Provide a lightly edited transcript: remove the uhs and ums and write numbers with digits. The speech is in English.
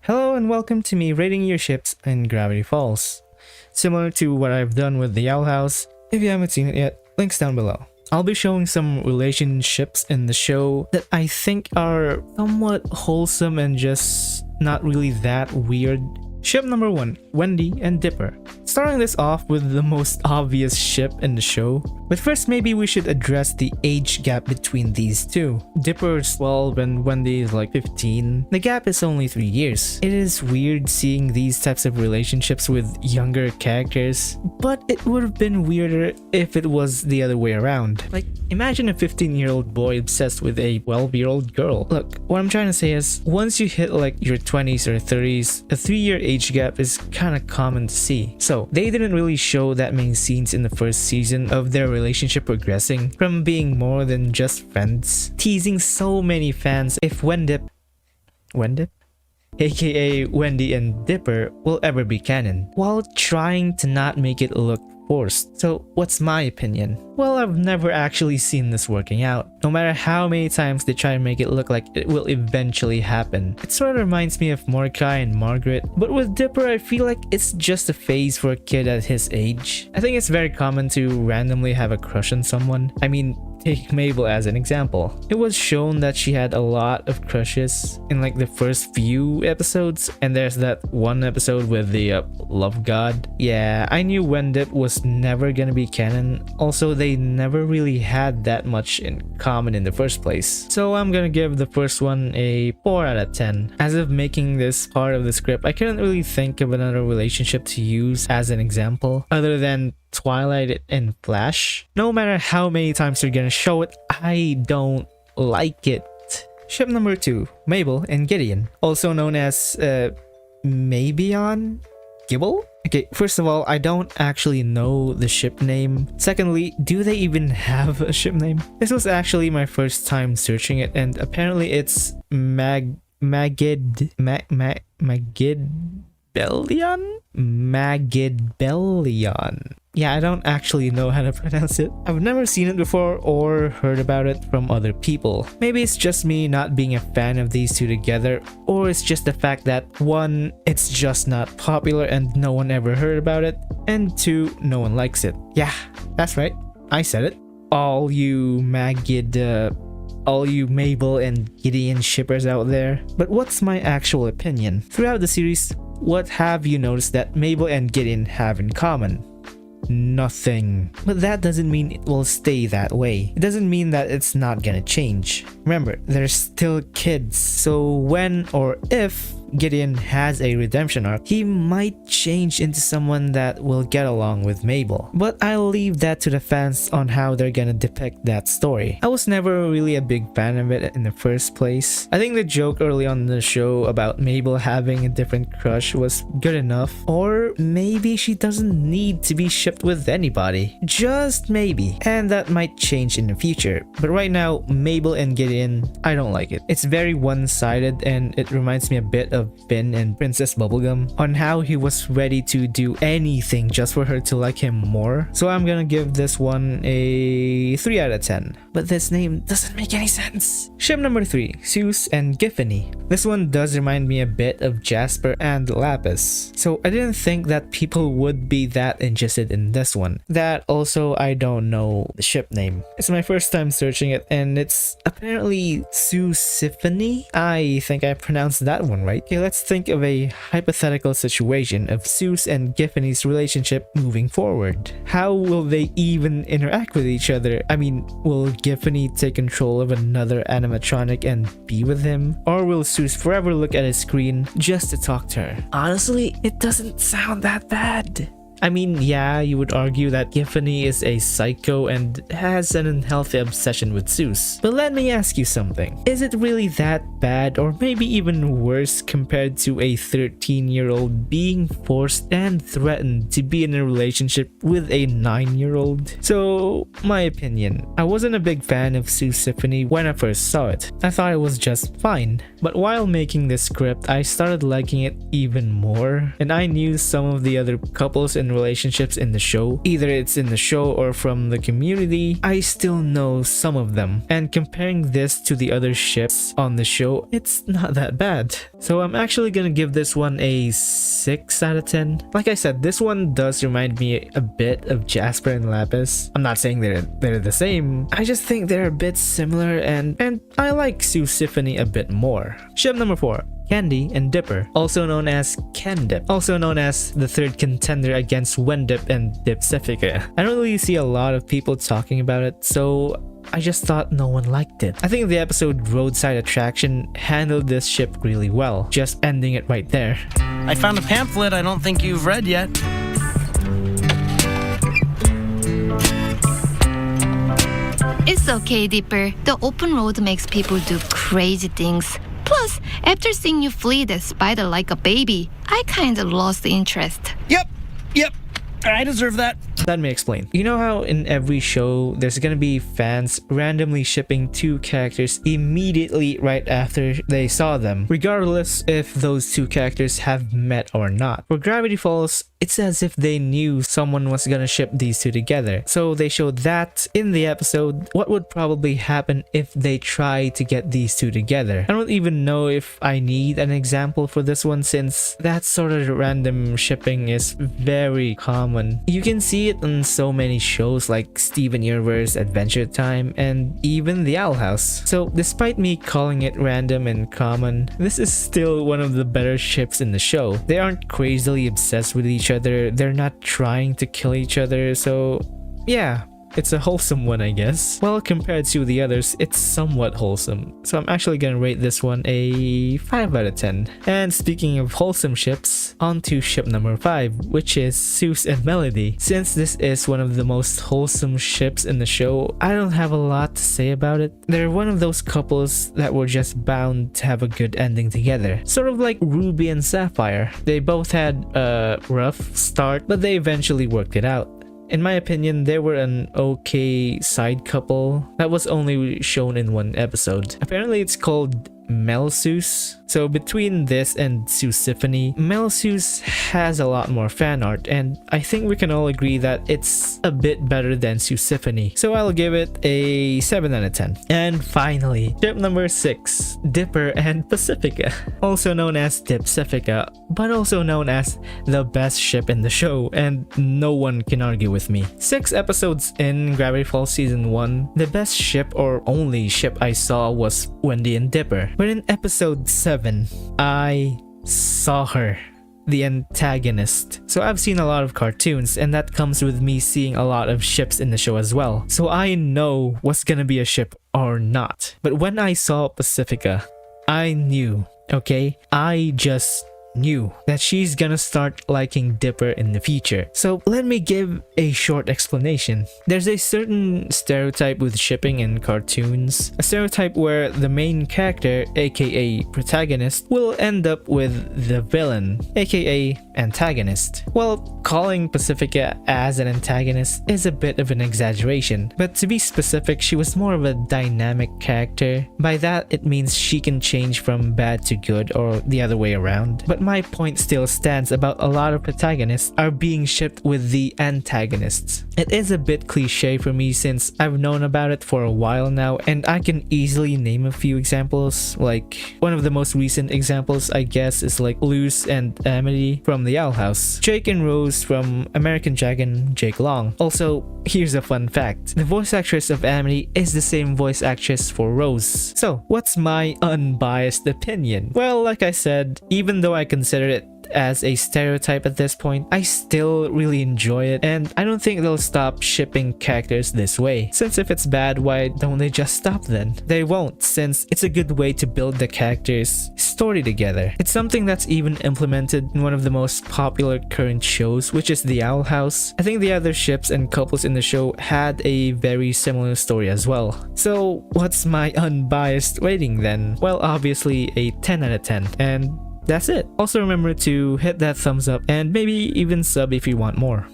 Hello and welcome to me rating your ships in Gravity Falls. Similar to what I've done with the Owl House, if you haven't seen it yet, links down below. I'll be showing some relationships in the show that I think are somewhat wholesome and just not really that weird. Ship number 1, Wendy and Dipper. Starting this off with the most obvious ship in the show, but first maybe we should address the age gap between these two. Dipper is 12 and Wendy is like 15. The gap is only 3 years. It is weird seeing these types of relationships with younger characters, but it would have been weirder if it was the other way around. Like, imagine a 15-year-old boy obsessed with a 12-year-old girl. Look, what I'm trying to say is, once you hit like your 20s or 30s, a 3-year age gap is kinda common to see. So, they didn't really show that many scenes in the first season of their relationship progressing from being more than just friends, teasing so many fans if Wendip, aka Wendy and Dipper, will ever be canon, while trying to not make it look forced. So what's my opinion? Well, I've never actually seen this working out, no matter how many times they try to make it look like it will eventually happen. It sort of reminds me of Mordecai and Margaret, but with Dipper I feel like it's just a phase for a kid at his age. I think it's very common to randomly have a crush on someone. I mean, take Mabel as an example. It was shown that she had a lot of crushes in like the first few episodes, and there's that one episode with the love god. Yeah, I knew Wendip was never gonna be canon. Also, they never really had that much in common in the first place. So I'm gonna give the first one a 4 out of 10. As of making this part of the script, I couldn't really think of another relationship to use as an example other than Twilight and Flash. No matter how many times you're gonna show it, I don't like it. Ship number 2, Mabel and Gideon, also known as Mabeon? Gibble? Okay, first of all, I don't actually know the ship name. Secondly, do they even have a ship name? This was actually my first time searching it, and apparently it's Mabeon? Mabeon. Yeah, I don't actually know how to pronounce it. I've never seen it before or heard about it from other people. Maybe it's just me not being a fan of these two together, or it's just the fact that 1, it's just not popular and no one ever heard about it, and 2, no one likes it. Yeah, that's right. I said it. All you Mabel and Gideon shippers out there. But what's my actual opinion? Throughout the series, what have you noticed that Mabel and Gideon have in common? Nothing. But that doesn't mean it will stay that way. It doesn't mean that it's not gonna change. Remember, they're still kids. So when or if Gideon has a redemption arc, he might change into someone that will get along with Mabel. But I'll leave that to the fans on how they're gonna depict that story. I was never really a big fan of it in the first place. I think the joke early on in the show about Mabel having a different crush was good enough. Or maybe she doesn't need to be shipped with anybody. Just maybe. And that might change in the future. But right now, Mabel and Gideon, I don't like it. It's very one-sided and it reminds me a bit of Finn and Princess Bubblegum on how he was ready to do anything just for her to like him more. So I'm gonna give this one a 3 out of 10. But this name doesn't make any sense. Ship number 3, Soos and Giffany. This one does remind me a bit of Jasper and Lapis. So I didn't think that people would be that interested in this one. That also, I don't know the ship name. It's my first time searching it and it's apparently Soosifanny. I think I pronounced that one right. Okay, let's think of a hypothetical situation of Soos and Giffany's relationship moving forward. How will they even interact with each other? I mean, will Giffany take control of another animatronic and be with him? Or will Soos forever look at his screen just to talk to her? Honestly, it doesn't sound that bad. I mean, yeah, you would argue that Giffany is a psycho and has an unhealthy obsession with Soos. But let me ask you something. Is it really that bad or maybe even worse compared to a 13-year-old being forced and threatened to be in a relationship with a 9-year-old? So, my opinion, I wasn't a big fan of Soosifanny when I first saw it. I thought it was just fine. But while making this script, I started liking it even more, and I knew some of the other couples in and relationships in the show, either it's in the show or from the community, I still know some of them. And comparing this to the other ships on the show, it's not that bad. So I'm actually gonna give this one a 6 out of 10. Like I said, this one does remind me a bit of Jasper and Lapis. I'm not saying they're the same. I just think they're a bit similar, and I like Soosifanny a bit more. Ship number 4. Candy and Dipper, also known as Candip, also known as the third contender against Wendip and Dipcifica. I don't really see a lot of people talking about it, so I just thought no one liked it. I think the episode Roadside Attraction handled this ship really well, just ending it right there. I found a pamphlet I don't think you've read yet. It's okay, Dipper. The open road makes people do crazy things. Plus, after seeing you flee the spider like a baby, I kinda lost interest. Yep. I deserve that. Let me explain. You know how in every show, there's gonna be fans randomly shipping two characters immediately right after they saw them, regardless if those two characters have met or not. For Gravity Falls, it's as if they knew someone was gonna ship these two together. So they showed that in the episode, what would probably happen if they try to get these two together. I don't even know if I need an example for this one, since that sort of random shipping is very common. You can see it on so many shows like Steven Universe, Adventure Time, and even The Owl House. So despite me calling it random and common, this is still one of the better ships in the show. They aren't crazily obsessed with each other, they're not trying to kill each other, so yeah. It's a wholesome one, I guess. Well, compared to the others, it's somewhat wholesome. So I'm actually gonna rate this one a 5 out of 10. And speaking of wholesome ships, on to ship number 5, which is Soos and Melody. Since this is one of the most wholesome ships in the show, I don't have a lot to say about it. They're one of those couples that were just bound to have a good ending together. Sort of like Ruby and Sapphire. They both had a rough start, but they eventually worked it out. In my opinion, they were an okay side couple that was only shown in one episode. Apparently it's called Melsoos. So between this and Soosifanny, Melsoos has a lot more fan art, and I think we can all agree that it's a bit better than Soosifanny. So I'll give it a 7 out of 10. And finally, ship number 6, Dipper and Pacifica. Also known as Dipcifica, but also known as the best ship in the show, and no one can argue with me. 6 episodes in Gravity Falls Season 1, the best ship or only ship I saw was Wendy and Dipper. But in episode 7, I saw her, the antagonist. So I've seen a lot of cartoons, and that comes with me seeing a lot of ships in the show as well. So I know what's gonna be a ship or not. But when I saw Pacifica, I knew, okay? I just knew that she's gonna start liking Dipper in the future. So let me give a short explanation. There's a certain stereotype with shipping in cartoons, a stereotype where the main character, aka protagonist, will end up with the villain, aka antagonist. Well, calling Pacifica as an antagonist is a bit of an exaggeration, but to be specific, she was more of a dynamic character. By that, it means she can change from bad to good or the other way around. But my point still stands about a lot of protagonists are being shipped with the antagonists. It is a bit cliche for me since I've known about it for a while now, and I can easily name a few examples. Like, one of the most recent examples I guess is like Luz and Amity from The Owl House, Jake and Rose from American Dragon, Jake Long. Also, here's a fun fact. The voice actress of Amity is the same voice actress for Rose. So, what's my unbiased opinion? Well, like I said, even though I consider it as a stereotype at this point, I still really enjoy it, and I don't think they'll stop shipping characters this way. Since if it's bad, why don't they just stop then? They won't, since it's a good way to build the characters' story together. It's something that's even implemented in one of the most popular current shows, which is The Owl House. I think the other ships and couples in the show had a very similar story as well. So what's my unbiased rating then? Well, obviously a 10 out of 10, and that's it. Also remember to hit that thumbs up and maybe even sub if you want more.